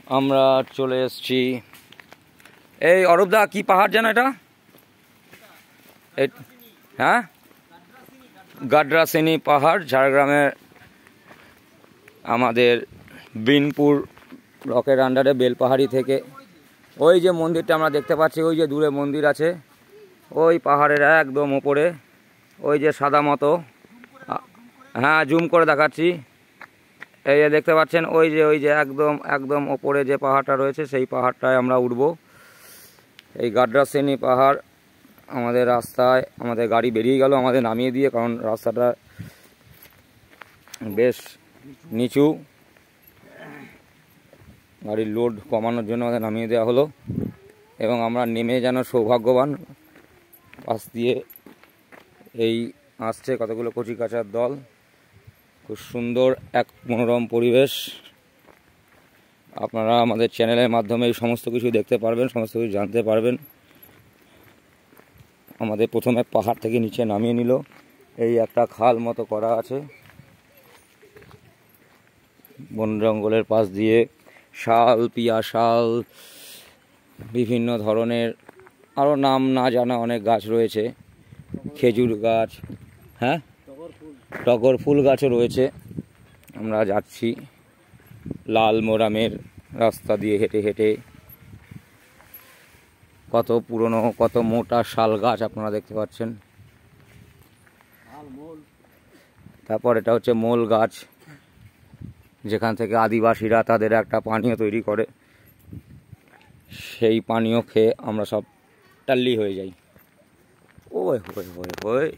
আমরা চলে এসেছি। এই অরূপদা, কি পাহাড় যেন এটা? হ্যাঁ, গাড্রাসিনী পাহাড়, ঝাড়গ্রামের আমাদের বিনপুর ব্লকের আন্ডারে বেলপাহাড়ি থেকে ওই যে মন্দিরটা আমরা দেখতে পাচ্ছি, ওই যে দূরে মন্দির আছে, ওই পাহাড়ের একদম ওপরে ওই যে সাদা মতো, হ্যাঁ জুম করে দেখাচ্ছি, এই যে দেখতে পাচ্ছেন, ওই যে একদম একদম ওপরে যে পাহাড়টা রয়েছে সেই পাহাড়টায় আমরা উঠব। এই গাড্রাসিনী পাহাড় আমাদের রাস্তায় আমাদের গাড়ি বেরিয়ে গেল আমাদের নামিয়ে দিয়ে, কারণ রাস্তাটা বেশ নিচু, গাড়ির লোড কমানোর জন্য আমাদের নামিয়ে দেওয়া হলো এবং আমরা নেমে যেন সৌভাগ্যবান। পাশ দিয়ে এই আসছে কতগুলো কচি কাচার দল, খুব সুন্দর এক মনোরম পরিবেশ। আপনারা আমাদের চ্যানেলের মাধ্যমে এই সমস্ত কিছু দেখতে পারবেন, সমস্ত কিছু জানতে পারবেন। আমাদের প্রথমে পাহাড় থেকে নিচে নামিয়ে নিল, এই একটা খাল মতো করা আছে, বন জঙ্গলের পাশ দিয়ে শাল, পিয়া শাল, বিভিন্ন ধরনের আরও নাম না জানা অনেক গাছ রয়েছে, খেজুর গাছ, হ্যাঁ টগর ফুল গাছও রয়েছে। আমরা যাচ্ছি লাল মোরামের রাস্তা দিয়ে হেঁটে হেঁটে। কত পুরনো, কত মোটা শাল গাছ আপনারা দেখতে পাচ্ছেন। তারপর এটা হচ্ছে মোল গাছ, যেখান থেকে আদিবাসীরা তাদের একটা পানীয় তৈরি করে, সেই পানীয় খেয়ে আমরা সব টাল্লি হয়ে যাই। ওই হয়ে হয়ে হয়ে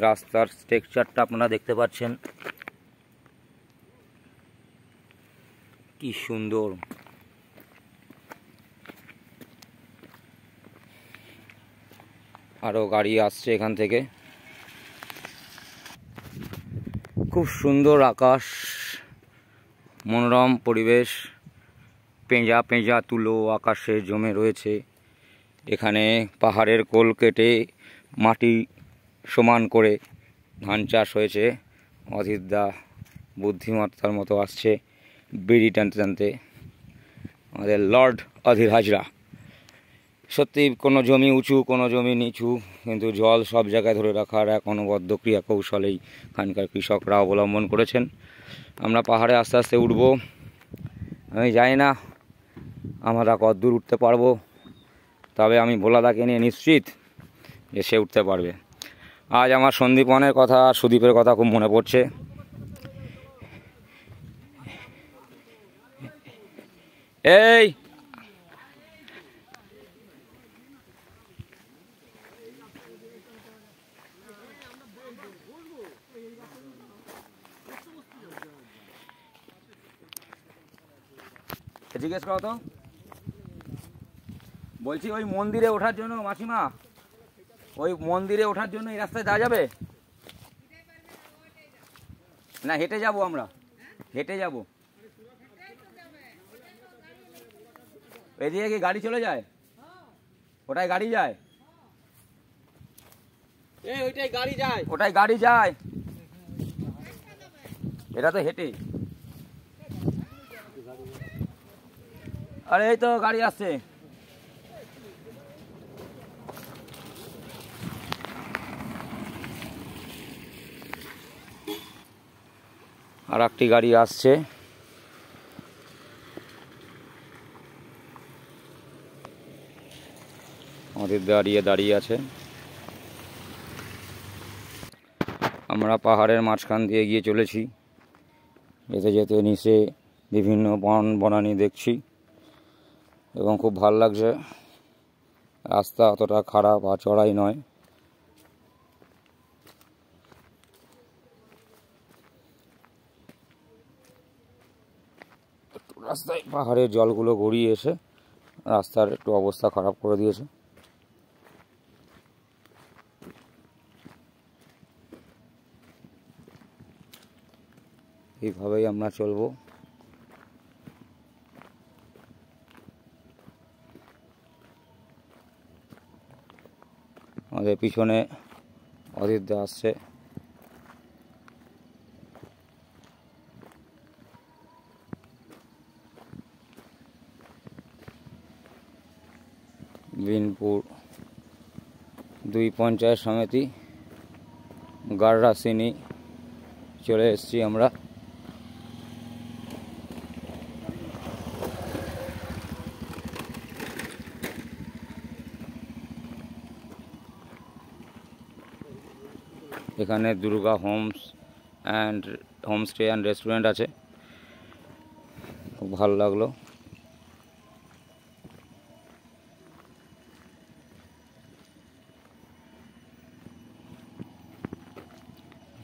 রাস্তার স্ট্রাকচারটা আপনারা দেখতে পাচ্ছেন, কি সুন্দর। আরও গাড়ি আসছে এখান থেকে। খুব সুন্দর আকাশ, মনোরম পরিবেশ, পেঁজা পেঁজা তুলো আকাশে জমে রয়েছে। এখানে পাহাড়ের কোল কেটে মাটি সমান করে ধান চাষ হয়েছে। অধীরদা বুদ্ধিমত্তার মতো আসছে বিড়ি টানতে টানতে, আমাদের লর্ড অধীর হাজরা। সত্যি কোনো জমি উঁচু, কোনো জমি নিচু, কিন্তু জল সব জায়গায় ধরে রাখার এক অনবদ্য ক্রিয়া কৌশলেই এখানকার কৃষকরা অবলম্বন করেছেন। আমরা পাহাড়ে আস্তে আস্তে উঠব। আমি জানি না আমরা কতদূর উঠতে পারবো, তবে আমি ভোলাদাকে নিয়ে নিশ্চিত যে সে উঠতে পারবে। আজ আমার সন্দীপনের কথা, সুদীপের কথা খুব মনে পড়ছে। এই জিজ্ঞেস করো তো, বলছি ওই মন্দিরে ওঠার জন্য মাসিমা, ওই মন্দিরে ওঠার জন্য এই রাস্তায় যাওয়া যাবে না? হেঁটে যাব, আমরা হেঁটে যাব। এদিকে কি গাড়ি চলে যায়? ওটাই গাড়ি যায়, ওইটাই গাড়ি যায়, ওটাই গাড়ি যায়। এটা তো হেঁটে। আরে এই তো গাড়ি আসছে। আর একটি গাড়ি আসছে। আমাদের দাঁড়িয়ে আছে। আমরা পাহাড়ের মাঝখান দিয়ে এগিয়ে চলেছি, যেতে যেতে নিচে বিভিন্ন বন বনানি দেখছি এবং খুব ভালো লাগছে। রাস্তা অতটা খারাপ আর চড়াই নয়। রাস্তায় পাহাড়ের জলগুলো গড়িয়ে এসে রাস্তার একটু অবস্থা খারাপ করে দিয়েছে। এইভাবেই আমরা চলবো। আমাদের পিছনে অধীরদা আসছে। বিনপুর 2 পঞ্চায়েত সমিতি গাররাসিনী চলে এসেছি আমরা। এখানে দুর্গা হোমস্টে অ্যান্ড রেস্টুরেন্ট আছে, খুব ভালো লাগলো।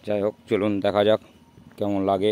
যাই হোক, চলুন দেখা যাক কেমন লাগে।